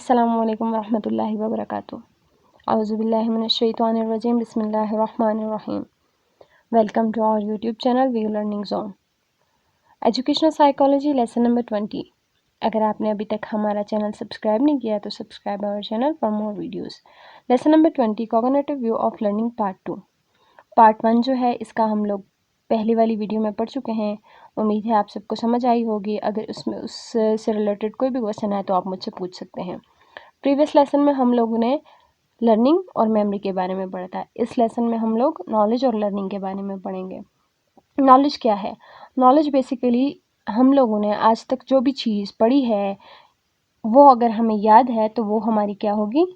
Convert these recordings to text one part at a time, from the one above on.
अस्सलामुअलैकुम वरहमतुल्लाहि वबरकातुहू। औज़ुबिल्लाहि मिनश्शैतानिर्रजीम बिस्मिल्लाहिर्रहमानिर्रहीम। Welcome to our YouTube channel we learning zone. Educational psychology lesson number 20। अगर आपने अभी तक हमारा चैनल सब्सक्राइब नहीं किया तो subscribe our channel for more videos. Lesson number 20 cognitive view of learning part 2। Part 1 जो है इसका हम लोग पहली वाली वीडियो में पढ़ चुके हैं। उम्मीद है आप सबको समझ आई होगी। अगर उससे रिलेटेड कोई भी क्वेश्चन है तो आप मुझसे पूछ सकते हैं। प्रीवियस लेसन में हम लोगों ने लर्निंग और मेमोरी के बारे में पढ़ा था। इस लेसन में हम लोग नॉलेज और लर्निंग के बारे में पढ़ेंगे। नॉलेज क्या है? नॉलेज बेसिकली हम लोगों ने आज तक जो भी चीज़ पढ़ी है वो अगर हमें याद है तो वो हमारी क्या होगी?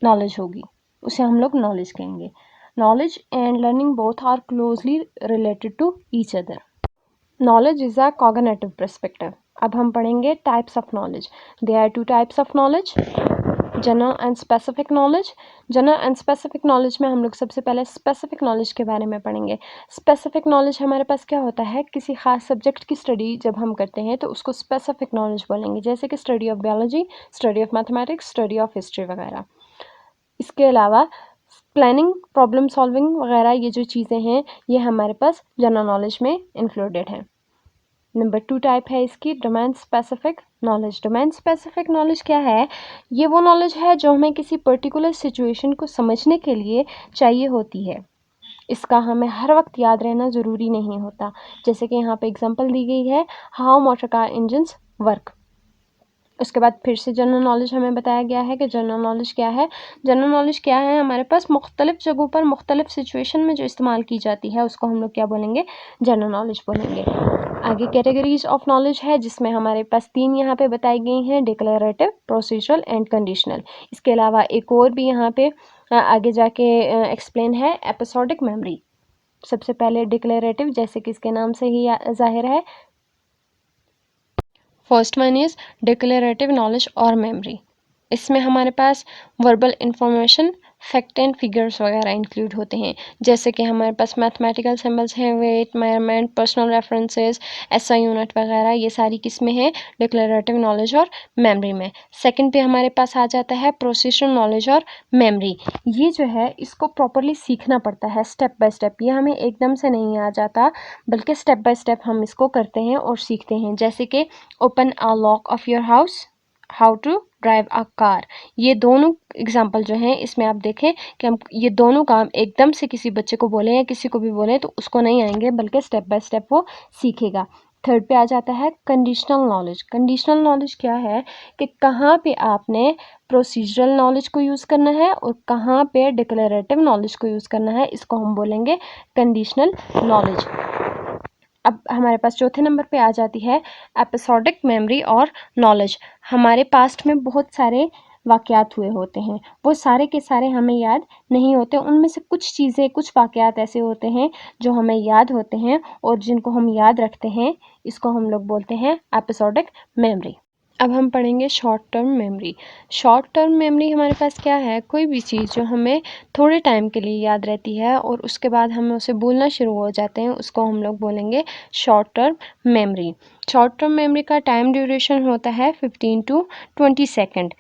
नॉलेज होगी। उसे हम लोग नॉलेज कहेंगे। Knowledge and learning both are closely related to each other. Knowledge is a cognitive perspective. अब हम पढ़ेंगे types of knowledge. There are 2 types of knowledge, general and specific knowledge. General and specific knowledge में हम लोग सबसे पहले specific knowledge के बारे में पढ़ेंगे। स्पेसिफिक नॉलेज हमारे पास क्या होता है? किसी खास सब्जेक्ट की स्टडी जब हम करते हैं तो उसको स्पेसिफिक नॉलेज बोलेंगे, जैसे कि study of biology, study of mathematics, study of history वगैरह। इसके अलावा प्लानिंग, प्रॉब्लम सॉल्विंग वगैरह ये जो चीज़ें हैं ये हमारे पास जनरल नॉलेज में इंक्लूडेड हैं। नंबर 2 टाइप है इसकी domain specific knowledge. Domain specific knowledge क्या है? ये वो नॉलेज है जो हमें किसी पर्टिकुलर सिचुएशन को समझने के लिए चाहिए होती है। इसका हमें हर वक्त याद रहना ज़रूरी नहीं होता। जैसे कि यहाँ पे एग्जांपल दी गई है, how motor car engines work. उसके बाद फिर से जनरल नॉलेज हमें बताया गया है कि जनरल नॉलेज क्या है। जनरल नॉलेज क्या है? हमारे पास मुख्तलिफ जगहों पर मुख्तलिफ सिचुएशन में जो इस्तेमाल की जाती है उसको हम लोग क्या बोलेंगे? जनरल नॉलेज बोलेंगे। आगे कैटेगरीज ऑफ नॉलेज है जिसमें हमारे पास 3 यहाँ पे बताई गई हैं, डिक्लेरेटिव, प्रोसीजरल एंड कंडीशनल। इसके अलावा एक और भी यहाँ पे आगे जाके एक्सप्लेन है, एपिसोडिक मेमोरी। सबसे पहले डिक्लेरेटिव, जैसे कि इसके नाम से ही जाहिर है। First one is declarative knowledge और मेमोरी। इसमें हमारे पास verbal information, fact and figures वगैरह इंक्लूड होते हैं, जैसे कि हमारे पास मैथमेटिकल सिंबल्स हैं, weight, measurement, personal references, SI unit वगैरह। ये सारी किस्में हैं डिक्लेरेटिव नॉलेज और मेमोरी में। सेकंड पे हमारे पास आ जाता है प्रोसीजरल नॉलेज और मेमोरी। ये जो है इसको प्रॉपरली सीखना पड़ता है स्टेप बाय स्टेप। ये हमें एकदम से नहीं आ जाता, बल्कि स्टेप बाय स्टेप हम इसको करते हैं और सीखते हैं। जैसे कि open a lock of your house, how to drive a car. ये दोनों एग्जाम्पल जो हैं इसमें आप देखें कि हम ये दोनों काम एकदम से किसी बच्चे को बोलें या किसी को भी बोलें तो उसको नहीं आएंगे, बल्कि स्टेप बाय स्टेप वो सीखेगा। थर्ड पे आ जाता है कंडीशनल नॉलेज। कंडीशनल नॉलेज क्या है कि कहाँ पे आपने प्रोसीजरल नॉलेज को यूज़ करना है और कहाँ पे डिक्लेरेटिव नॉलेज को यूज़ करना है, इसको हम बोलेंगे कंडीशनल नॉलेज। अब हमारे पास चौथे नंबर पे आ जाती है एपिसोडिक मेमोरी और नॉलेज। हमारे पास्ट में बहुत सारे वाक़यात हुए होते हैं, वो सारे के सारे हमें याद नहीं होते। उनमें से कुछ चीज़ें, कुछ वाक़यात ऐसे होते हैं जो हमें याद होते हैं और जिनको हम याद रखते हैं, इसको हम लोग बोलते हैं एपिसोडिक मेमोरी। अब हम पढ़ेंगे short term memory. Short term memory हमारे पास क्या है? कोई भी चीज़ जो हमें थोड़े टाइम के लिए याद रहती है और उसके बाद हमें उसे भूलना शुरू हो जाते हैं, उसको हम लोग बोलेंगे short term memory. Short term memory का टाइम ड्यूरेशन होता है 15 to 20 second.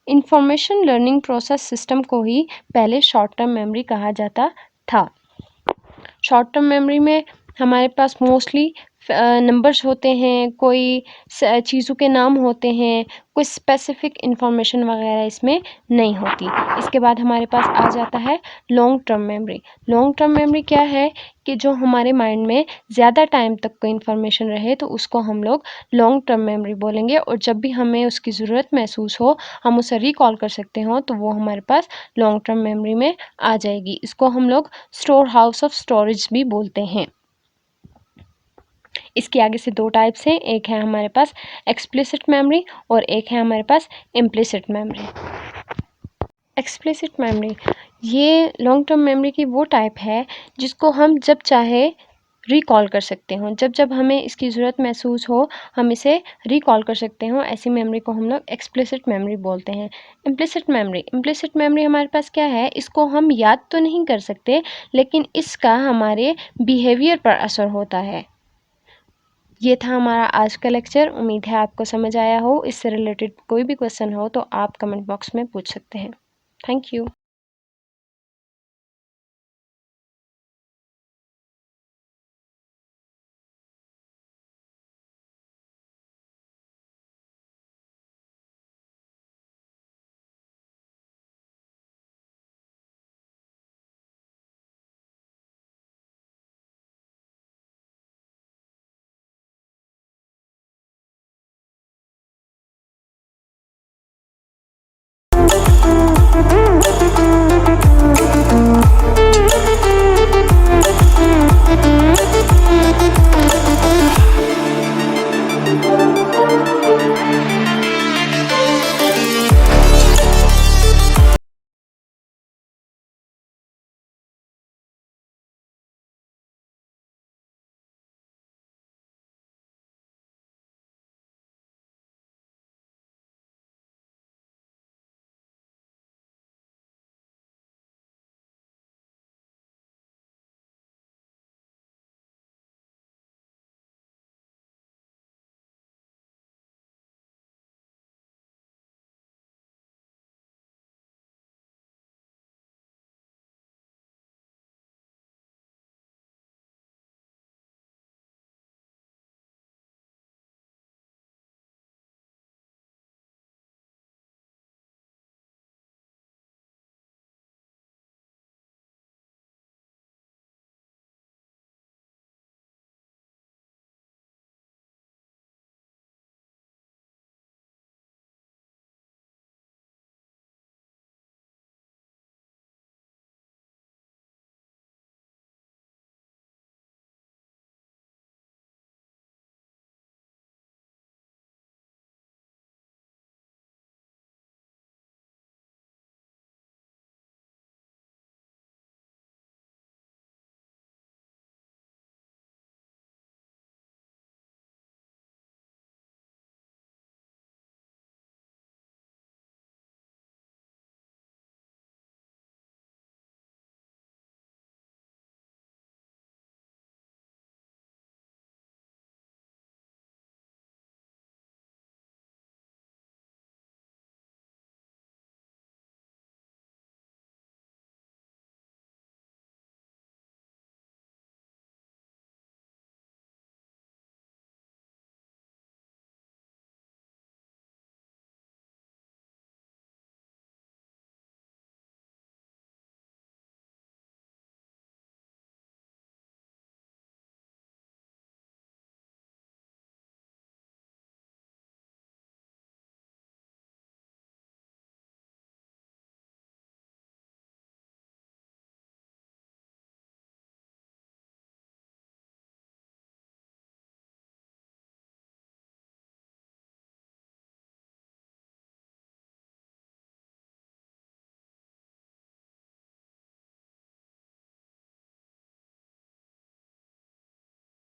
Information learning process system को ही पहले शॉर्ट टर्म मेमोरी कहा जाता था। शॉर्ट टर्म मेमोरी में हमारे पास मोस्टली नंबर्स होते हैं, कोई चीज़ों के नाम होते हैं, कोई स्पेसिफिक इंफॉर्मेशन वगैरह इसमें नहीं होती। इसके बाद हमारे पास आ जाता है long term memory. Long term memory क्या है कि जो हमारे माइंड में ज़्यादा टाइम तक कोई इंफॉर्मेशन रहे तो उसको हम लोग लॉन्ग टर्म मेमोरी बोलेंगे, और जब भी हमें उसकी ज़रूरत महसूस हो, हम उसे रिकॉल कर सकते हो, तो वो हमारे पास लॉन्ग टर्म मेमोरी में आ जाएगी। इसको हम लोग स्टोर हाउस ऑफ स्टोरेज भी बोलते हैं। इसके आगे से 2 टाइप्स हैं, एक है हमारे पास एक्सप्लिसिट मेमोरी और एक है हमारे पास इम्प्लिसिट मेमोरी। एक्सप्लिसिट मेमोरी ये लॉन्ग टर्म मेमोरी की वो टाइप है जिसको हम जब चाहे रिकॉल कर सकते हो, जब जब हमें इसकी ज़रूरत महसूस हो हम इसे रिकॉल कर सकते हो। ऐसी मेमोरी को हम लोग एक्सप्लिसिट मेमोरी बोलते हैं। इम्प्लिसिट मेमोरी हमारे पास क्या है? इसको हम याद तो नहीं कर सकते, लेकिन इसका हमारे बिहेवियर पर असर होता है। ये था हमारा आज का लेक्चर। उम्मीद है आपको समझ आया हो। इससे रिलेटेड कोई भी क्वेश्चन हो तो आप कमेंट बॉक्स में पूछ सकते हैं। Thank you.